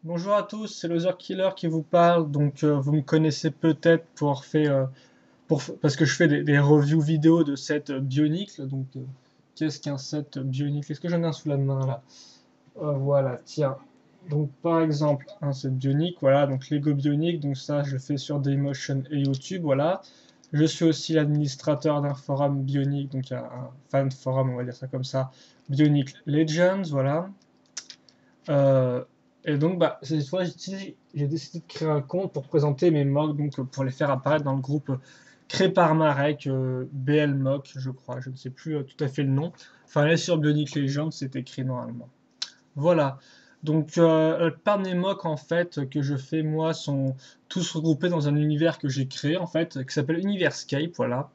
Bonjour à tous, c'est Loser Killer qui vous parle. Vous me connaissez peut-être parce que je fais des reviews vidéo de sets Bionicle. Qu'est-ce qu'un set Bionicle? Est-ce que j'en ai un sous la main là? Voilà, tiens. Donc, par exemple, un set Bionicle, voilà, donc Lego Bionicle. Donc, ça, je le fais sur Dailymotion et YouTube, voilà. Je suis aussi l'administrateur d'un forum Bionicle, donc il y a un fan forum, on va dire ça comme ça, Bionicle Legends, voilà. Euh, Cette fois, j'ai décidé de créer un compte pour présenter mes mocks, pour les faire apparaître dans le groupe créé par Marek, BL Mock, je crois, je ne sais plus tout à fait le nom. Enfin, allez sur Bionic Legends, c'est écrit normalement. Voilà. La plupart des mocks, en fait, que je fais, moi, sont tous regroupés dans un univers que j'ai créé, en fait, qui s'appelle Universcape, voilà.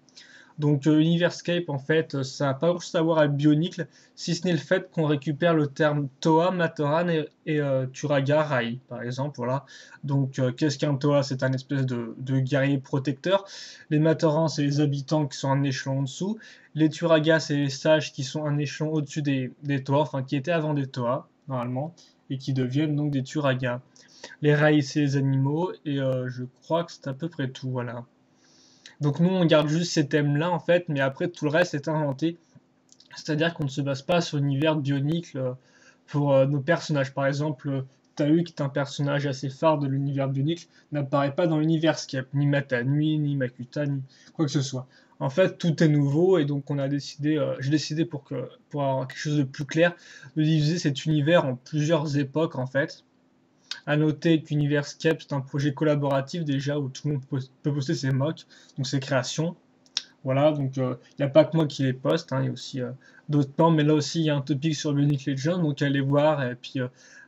Universcape, en fait, ça n'a pas grand-chose à voir avec Bionicle, si ce n'est le fait qu'on récupère le terme Toa, Matoran et Turaga Rai, par exemple. Voilà. Qu'est-ce qu'un Toa? C'est un espèce de guerrier protecteur. Les Matorans, c'est les habitants qui sont un échelon en dessous. Les Turaga, c'est les sages qui sont un échelon au-dessus des Toa, enfin qui étaient avant des Toa, normalement, et qui deviennent donc des Turaga. Les Rai, c'est les animaux, et je crois que c'est à peu près tout, voilà. Donc nous, on garde juste ces thèmes-là, en fait, mais après, tout le reste est inventé. C'est-à-dire qu'on ne se base pas sur l'univers bionique pour nos personnages. Par exemple, Tahu, qui est un personnage assez phare de l'univers bionique, n'apparaît pas dans l'univers Skep, ni Matanui, ni Makuta, ni quoi que ce soit. En fait, tout est nouveau et donc j'ai décidé pour avoir quelque chose de plus clair, de diviser cet univers en plusieurs époques en fait. À noter qu'Universcape, c'est un projet collaboratif déjà où tout le monde peut poster ses mocks, donc ses créations. Voilà, il n'y a pas que moi qui les poste, hein, il y a aussi d'autres membres, mais là aussi il y a un topic sur Bionic Legends, donc allez voir et puis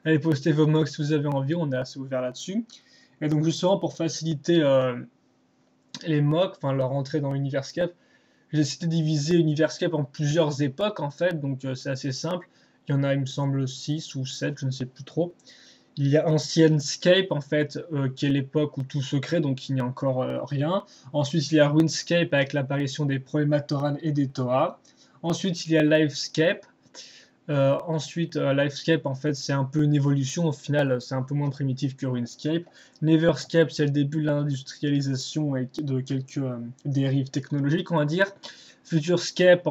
allez poster vos mocks si vous avez envie, on est assez ouvert là-dessus. Et donc justement pour faciliter les mocks, enfin leur entrée dans Universcape, j'ai décidé de diviser Universcape en plusieurs époques en fait, c'est assez simple. Il y en a, il me semble, 6 ou 7, je ne sais plus trop. Il y a Ancienscape, en fait, qui est l'époque où tout se crée, donc il n'y a encore rien. Ensuite, il y a Runescape avec l'apparition des Proematoran et des Toa. Ensuite, il y a Livescape. Livescape, en fait, c'est un peu une évolution. Au final, c'est un peu moins primitif que Runescape. Neverscape, c'est le début de l'industrialisation et de quelques dérives technologiques, on va dire. Futurescape,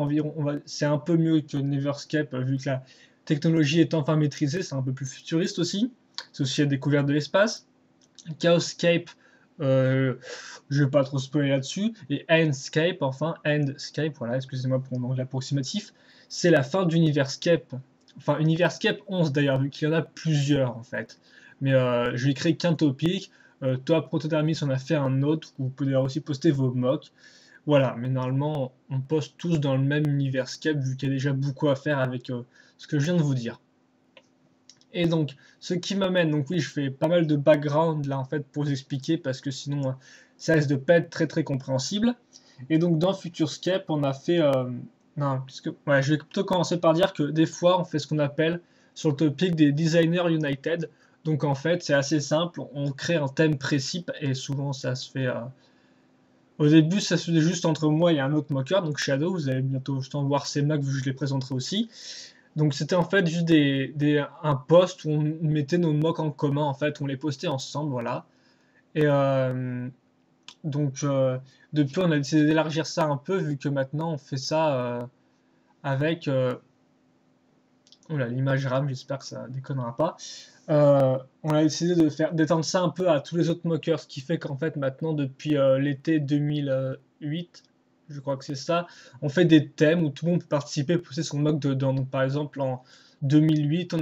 c'est un peu mieux que Neverscape, vu que la technologie est enfin maîtrisée, c'est un peu plus futuriste aussi. C'est aussi la découverte de l'espace. Chaoscape, euh, je vais pas trop spoiler là-dessus. Et Endscape, voilà, excusez-moi pour mon anglais approximatif, c'est la fin d'Universcape. Enfin, Universcape 11 d'ailleurs, vu qu'il y en a plusieurs en fait. Mais je vais créer qu'un topic. Toi, Protothermis, on a fait un autre où vous pouvez d'ailleurs aussi poster vos mocks. Voilà, mais normalement, on poste tous dans le même Universcape vu qu'il y a déjà beaucoup à faire avec ce que je viens de vous dire. Et donc, ce qui m'amène, donc oui, je fais pas mal de background là en fait pour vous expliquer parce que sinon ça risque de pas être très très compréhensible. Et donc dans Futurescape, on a fait, non, ouais, je vais plutôt commencer par dire que des fois on fait ce qu'on appelle sur le topic des Designers United. Donc en fait, c'est assez simple, on crée un thème précis et souvent ça se fait. Au début, ça se faisait juste entre moi et un autre mocker, donc Shadow. Vous allez bientôt je voir ces Macs vu que je les présenterai aussi. Donc c'était en fait juste un post où on mettait nos mocks en commun, en fait, on les postait ensemble, voilà. Et donc Depuis on a décidé d'élargir ça un peu vu que maintenant on fait ça avec oula, l'image rame, j'espère que ça déconnera pas. On a décidé d'étendre ça un peu à tous les autres mockers, ce qui fait qu'en fait maintenant depuis l'été 2008, je crois que c'est ça, on fait des thèmes où tout le monde peut participer, poster son mock dedans. Donc par exemple en 2008,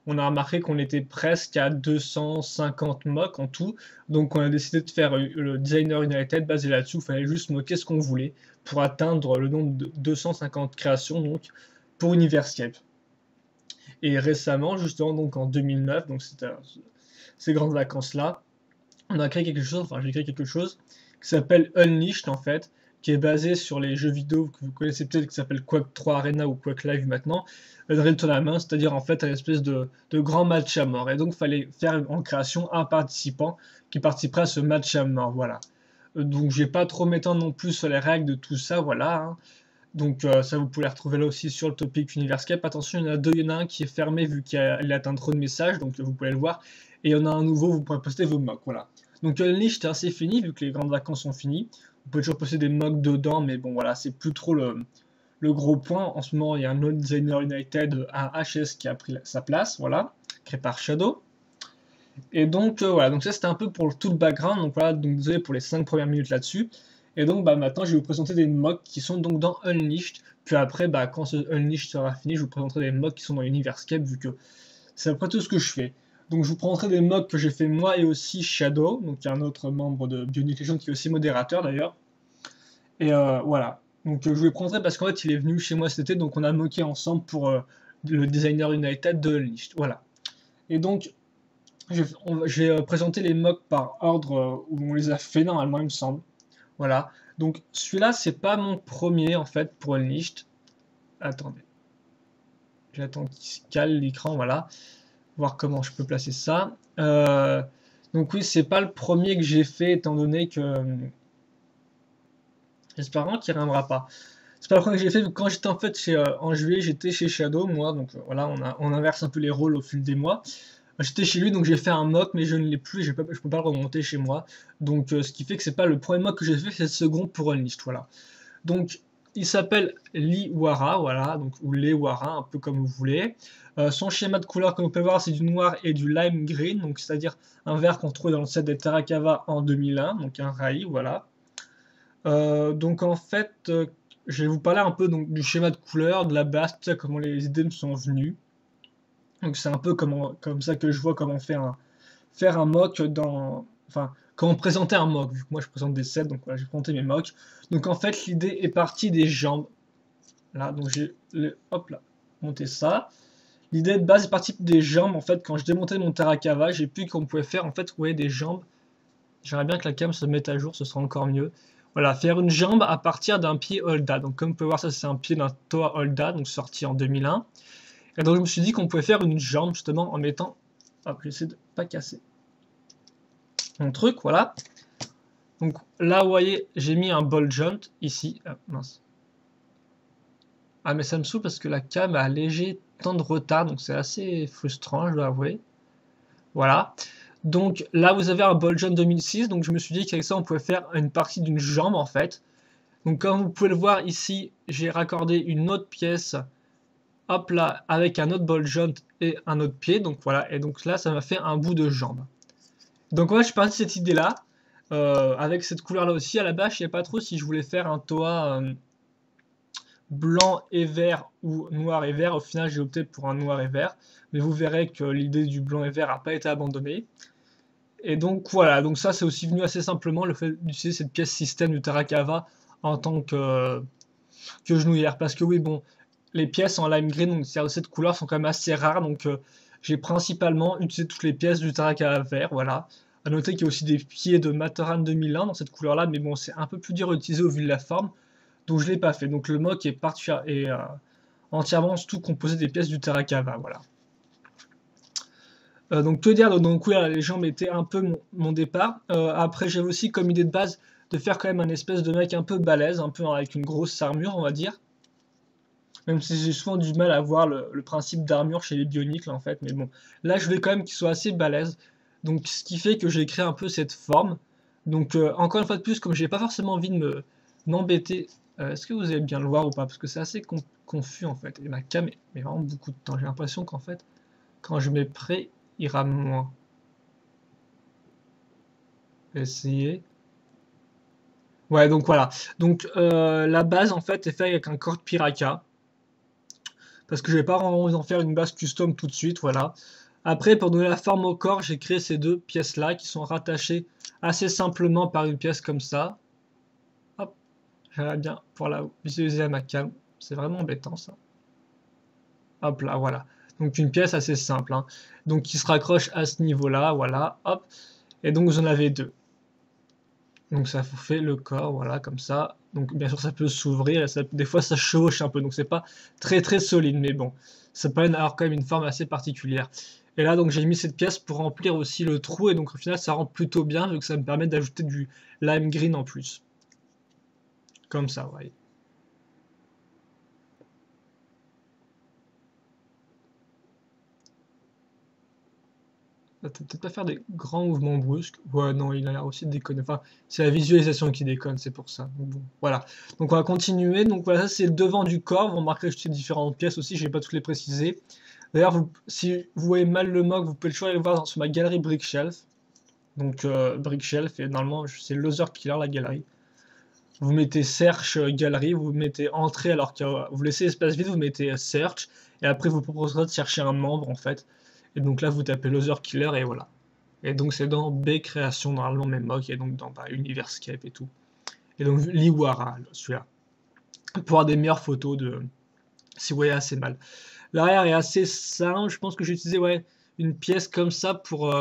on a remarqué qu'on était presque à 250 mocks en tout, donc on a décidé de faire le Designer United basé là-dessus. Il fallait juste moquer ce qu'on voulait pour atteindre le nombre de 250 créations donc pour Universcape. Et récemment, justement, donc en 2009, c'était ces grandes vacances-là, on a créé quelque chose, enfin j'ai créé quelque chose qui s'appelle Unleashed en fait, qui est basé sur les jeux vidéo que vous connaissez peut-être qui s'appelle Quake 3 Arena ou Quake Live maintenant, Unreal Tournament, c'est-à-dire en fait un espèce de grand match à mort. Et donc il fallait faire en création un participant qui participerait à ce match à mort, voilà. Donc je vais pas trop m'étendre non plus sur les règles de tout ça, voilà, hein. Donc ça, vous pouvez les retrouver là aussi sur le topic Universcape. Attention, il y en a deux, il y en a un qui est fermé vu qu'il a atteint trop de messages, donc vous pouvez le voir. Et il y en a un nouveau, vous pourrez poster vos mocks, voilà. Donc Unleashed est assez fini, vu que les grandes vacances sont finies. Vous pouvez toujours poster des mocks dedans, mais bon voilà, c'est plus trop le gros point. En ce moment, il y a un autre designer United, un HS qui a pris sa place, voilà, créé par Shadow. Et donc voilà, donc ça c'était un peu pour tout le background, donc voilà, donc désolé pour les 5 premières minutes là-dessus. Et donc bah, maintenant je vais vous présenter des mocks qui sont donc dans Unleashed, puis après bah, quand ce Unleashed sera fini, je vous présenterai des mocks qui sont dans Universcape, vu que c'est à peu près tout ce que je fais. Donc je vous présenterai des mocks que j'ai fait moi et aussi Shadow, donc un autre membre de Bionic Legion qui est aussi modérateur d'ailleurs. Et voilà, donc je vous les présenterai parce qu'en fait il est venu chez moi cet été, donc on a mocké ensemble pour le Designer United de Unleashed, voilà. Et donc je vais présenter les mocks par ordre où on les a fait normalement, il me semble. Voilà. Donc celui-là, c'est pas mon premier en fait pour Unleashed. Attendez. J'attends qu'il se cale l'écran, voilà. Voir comment je peux placer ça. Donc oui, c'est pas le premier que j'ai fait étant donné que... J'espère vraiment qu'il ne reviendra pas. C'est pas le premier que j'ai fait, quand j'étais en fait en juillet, j'étais chez Shadow, moi, donc voilà, on inverse un peu les rôles au fil des mois. J'étais chez lui, donc j'ai fait un mock, mais je ne l'ai plus, je peux pas le remonter chez moi. Donc ce qui fait que c'est pas le premier mock que j'ai fait, c'est le second pour Unleashed, voilà. Donc il s'appelle Lee Wara, voilà, donc, ou Lee Wara, un peu comme vous voulez. Son schéma de couleur, comme vous pouvez voir, c'est du noir et du lime green, donc c'est-à-dire un vert qu'on trouvait dans le set des Terakava en 2001, donc un Rai, voilà. Donc en fait, je vais vous parler un peu donc, du schéma de couleur, de la base, tout ça, comment les idées me sont venues. Donc c'est un peu comme ça que je vois comment faire un mock dans... Enfin, comment présenter un mock, vu que moi je présente des sets, donc voilà, j'ai présenté mes mocks. Donc en fait, l'idée est partie des jambes. Là, donc hop là, monté ça. L'idée de base est partie des jambes, en fait, quand je démontais mon Terakava, j'ai pu qu'on pouvait faire, en fait, vous voyez, des jambes. J'aimerais bien que la cam se mette à jour, ce sera encore mieux. Voilà, faire une jambe à partir d'un pied Holda. Donc comme vous pouvez voir, ça c'est un pied d'un Toa Holda, donc sorti en 2001. Et donc je me suis dit qu'on pouvait faire une jambe justement en mettant... Hop, j'essaie de pas casser mon truc, voilà. Donc là, vous voyez, j'ai mis un ball joint ici. Ah, mince. Ah, mais ça me saoule parce que la cam a un léger temps de retard, donc c'est assez frustrant, je dois avouer. Voilà. Donc là, vous avez un ball joint 2006, donc je me suis dit qu'avec ça, on pouvait faire une partie d'une jambe, en fait. Donc comme vous pouvez le voir ici, j'ai raccordé une autre pièce, hop là, avec un autre ball joint et un autre pied, donc voilà. Et donc là, ça m'a fait un bout de jambe. Donc ouais, je suis parti de cette idée-là, avec cette couleur-là aussi. À la base, je ne savais pas trop si je voulais faire un Toa blanc et vert ou noir et vert. Au final, j'ai opté pour un noir et vert. Mais vous verrez que l'idée du blanc et vert n'a pas été abandonnée. Et donc voilà, donc ça c'est aussi venu assez simplement le fait d'utiliser cette pièce système du Terakava en tant que genouillère. Parce que oui, bon, les pièces en lime green, donc cette couleur, sont quand même assez rares. Donc j'ai principalement utilisé toutes les pièces du Terakava vert, voilà. A noter qu'il y a aussi des pieds de Mataran 2001 dans cette couleur-là, mais bon, c'est un peu plus dur à utiliser au vu de la forme. Donc je ne l'ai pas fait. Donc le mock est entièrement tout composé des pièces du Terakava, voilà. Donc que dire, donc oui, les jambes étaient un peu mon départ. Après j'avais aussi comme idée de base de faire quand même un espèce de mec un peu balèze, un peu avec une grosse armure on va dire. Même si j'ai souvent du mal à voir le principe d'armure chez les bioniques en fait, mais bon. Là je voulais quand même qu'il soit assez balèze. Donc ce qui fait que j'ai créé un peu cette forme. Donc encore une fois de plus, comme j'ai pas forcément envie de m'embêter, est-ce que vous allez bien le voir ou pas? Parce que c'est assez confus en fait. Et ma cam met vraiment beaucoup de temps. J'ai l'impression qu'en fait, quand je mets prêt, il rame moins. Essayer. Ouais, donc voilà. Donc la base en fait est faite avec un corps de Piraka. Parce que je vais pas en faire une base custom tout de suite, voilà. Après, pour donner la forme au corps, j'ai créé ces deux pièces-là qui sont rattachées assez simplement par une pièce comme ça. Hop, j'aimerais bien pour la visualiser à ma cam. C'est vraiment embêtant ça. Hop là, voilà. Donc une pièce assez simple, hein. Donc qui se raccroche à ce niveau-là, voilà, hop. Et donc vous en avez deux. Donc ça vous fait le corps, voilà, comme ça. Donc bien sûr ça peut s'ouvrir, des fois ça chevauche un peu, donc c'est pas très très solide, mais bon, ça peut avoir quand même une forme assez particulière. Et là donc j'ai mis cette pièce pour remplir aussi le trou, et donc au final ça rend plutôt bien, vu que ça me permet d'ajouter du lime green en plus. Comme ça, vous voyez. peut-être pas faire des grands mouvements brusques. Ouais, non, il a l'air aussi de déconner. Enfin, c'est la visualisation qui déconne, c'est pour ça. Donc, bon, voilà. Donc on va continuer. Donc voilà, ça c'est le devant du corps. Vous remarquerez que j'ai différentes pièces aussi, je vais pas toutes les préciser. D'ailleurs, si vous voyez mal le mock, vous pouvez toujours aller le voir sur ma galerie Brickshelf. Donc Brickshelf, et normalement c'est Loser Killer la galerie. Vous mettez search galerie, vous mettez entrée alors que vous laissez espace vide, vous mettez search, et après vous proposerez de chercher un membre en fait. Et donc là vous tapez Loser Killer et voilà. Et donc c'est dans B création normalement mes mocks, et donc dans Universcape et tout. Et donc Liwara, celui-là. Pour avoir des meilleures photos de si vous voyez assez mal. L'arrière est assez simple, je pense que j'ai utilisé une pièce comme ça pour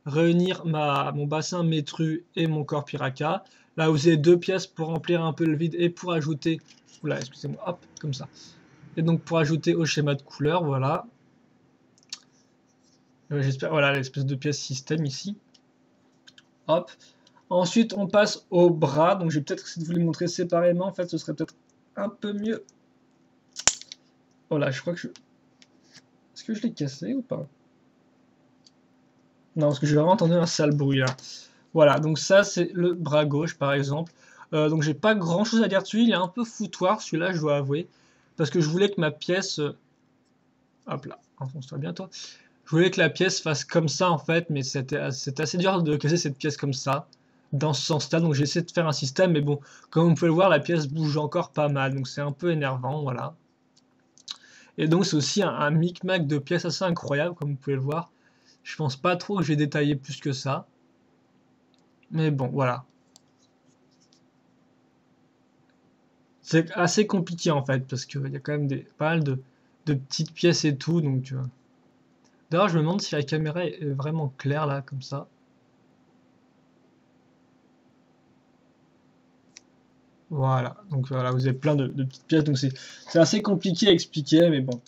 réunir mon bassin Métru et mon corps Piraka. Là vous avez deux pièces pour remplir un peu le vide et pour ajouter, oula excusez-moi, hop, comme ça. Et donc pour ajouter au schéma de couleur, voilà. J'espère, voilà l'espèce de pièce système ici. Hop. Ensuite on passe au bras, donc je vais peut-être essayer de vous les montrer séparément, en fait ce serait peut-être un peu mieux. Voilà, je crois que je... Est-ce que je l'ai cassé ou pas? Non, parce que j'ai vraiment entendu un sale bruit là. Voilà, donc ça c'est le bras gauche par exemple. Donc j'ai pas grand chose à dire dessus, il est un peu foutoir celui-là, je dois avouer. Parce que je voulais que ma pièce... Hop là, enfonce-toi bien toi. Je voulais que la pièce fasse comme ça en fait, mais c'était assez dur de casser cette pièce comme ça, dans ce sens-là. Donc j'ai essayé de faire un système, mais bon, comme vous pouvez le voir, la pièce bouge encore pas mal, donc c'est un peu énervant, voilà. Et donc c'est aussi un micmac de pièces assez incroyable, comme vous pouvez le voir. Je pense pas trop que j'ai détaillé plus que ça. Mais bon, voilà. C'est assez compliqué en fait, parce qu'il y a quand même pas mal de petites pièces et tout. Donc, d'ailleurs, je me demande si la caméra est vraiment claire là, comme ça. Voilà, donc voilà, vous avez plein de petites pièces, donc c'est assez compliqué à expliquer, mais bon.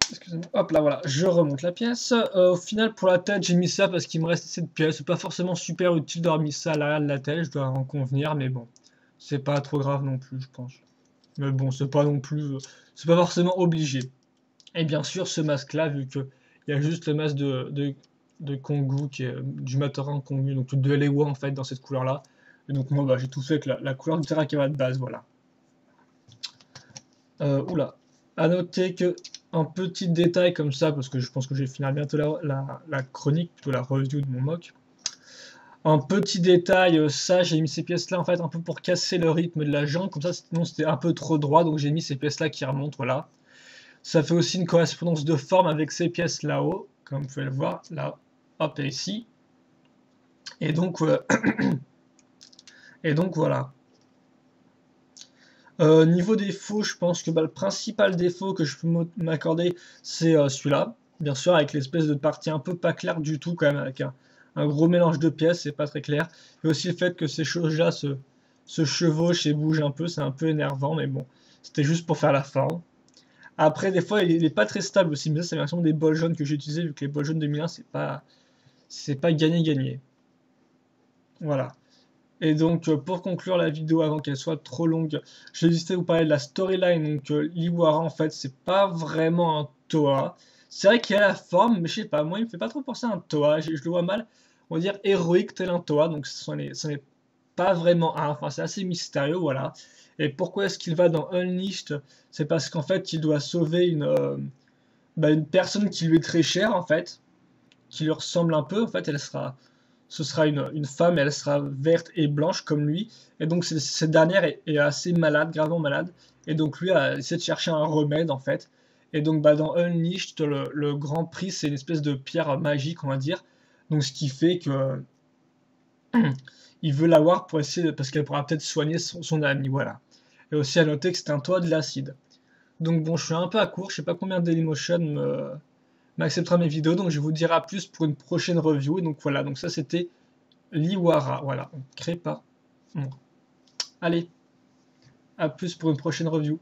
Excusez-moi, hop là, voilà, je remonte la pièce. Au final, pour la tête, j'ai mis ça parce qu'il me reste cette pièce. C'est pas forcément super utile d'avoir mis ça à l'arrière de la tête, je dois en convenir, mais bon, c'est pas trop grave non plus, je pense. Mais bon, c'est pas non plus, c'est pas forcément obligé. Et bien sûr, ce masque-là, vu que il y a juste le masque de Kongu, qui est du Matoran Kongu, donc de l'Ewa en fait, dans cette couleur-là. Et donc moi, bah, j'ai tout fait avec la couleur du Terrakiba de base, voilà. Oula. À noter que un petit détail comme ça, parce que je pense que je vais finir bientôt la chronique, plutôt la review de mon mock. Un petit détail, ça j'ai mis ces pièces-là en fait un peu pour casser le rythme de la jambe, comme ça sinon c'était un peu trop droit, donc j'ai mis ces pièces-là qui remontent, voilà. Ça fait aussi une correspondance de forme avec ces pièces là-haut, comme vous pouvez le voir, là, hop et ici. Et donc, voilà. Niveau défaut, je pense que le principal défaut que je peux m'accorder, c'est celui-là. Bien sûr, avec l'espèce de partie un peu pas claire du tout, quand même, avec un gros mélange de pièces, c'est pas très clair. Et aussi le fait que ces choses-là se chevauchent et bougent un peu, c'est un peu énervant, mais bon, c'était juste pour faire la forme. Après, des fois, il est pas très stable aussi, mais ça, c'est la version des bols jaunes que j'ai utilisé, vu que les bols jaunes 2001, c'est pas gagné-gagné. Voilà. Et donc, pour conclure la vidéo avant qu'elle soit trop longue, j'ai décidé de vous parler de la storyline. Donc, l'Iwara, en fait, c'est pas vraiment un Toa. C'est vrai qu'il a la forme, mais je sais pas, moi, il me fait pas trop penser à un Toa. Je le vois mal, on va dire, héroïque tel un Toa. Donc, ce n'est pas vraiment un. Enfin, c'est assez mystérieux, voilà. Et pourquoi est-ce qu'il va dans Unleashed? C'est parce qu'en fait, il doit sauver une personne qui lui est très chère, en fait, qui lui ressemble un peu. En fait, ce sera une femme, elle sera verte et blanche comme lui. Et donc cette dernière est assez malade, gravement malade. Et donc lui a essayé de chercher un remède en fait. Et donc dans Unleashed, le grand prix, c'est une espèce de pierre magique, on va dire. Donc ce qui fait que il veut l'avoir pour essayer, parce qu'elle pourra peut-être soigner son ami, voilà. Et aussi à noter que c'est un toit de l'acide. Donc bon, je suis un peu à court, je sais pas combien Dailymotion m'acceptera mes vidéos, donc je vous dirai plus pour une prochaine review. Et donc voilà, donc ça c'était l'Iwara, voilà, on crée pas. Bon. Allez, à plus pour une prochaine review.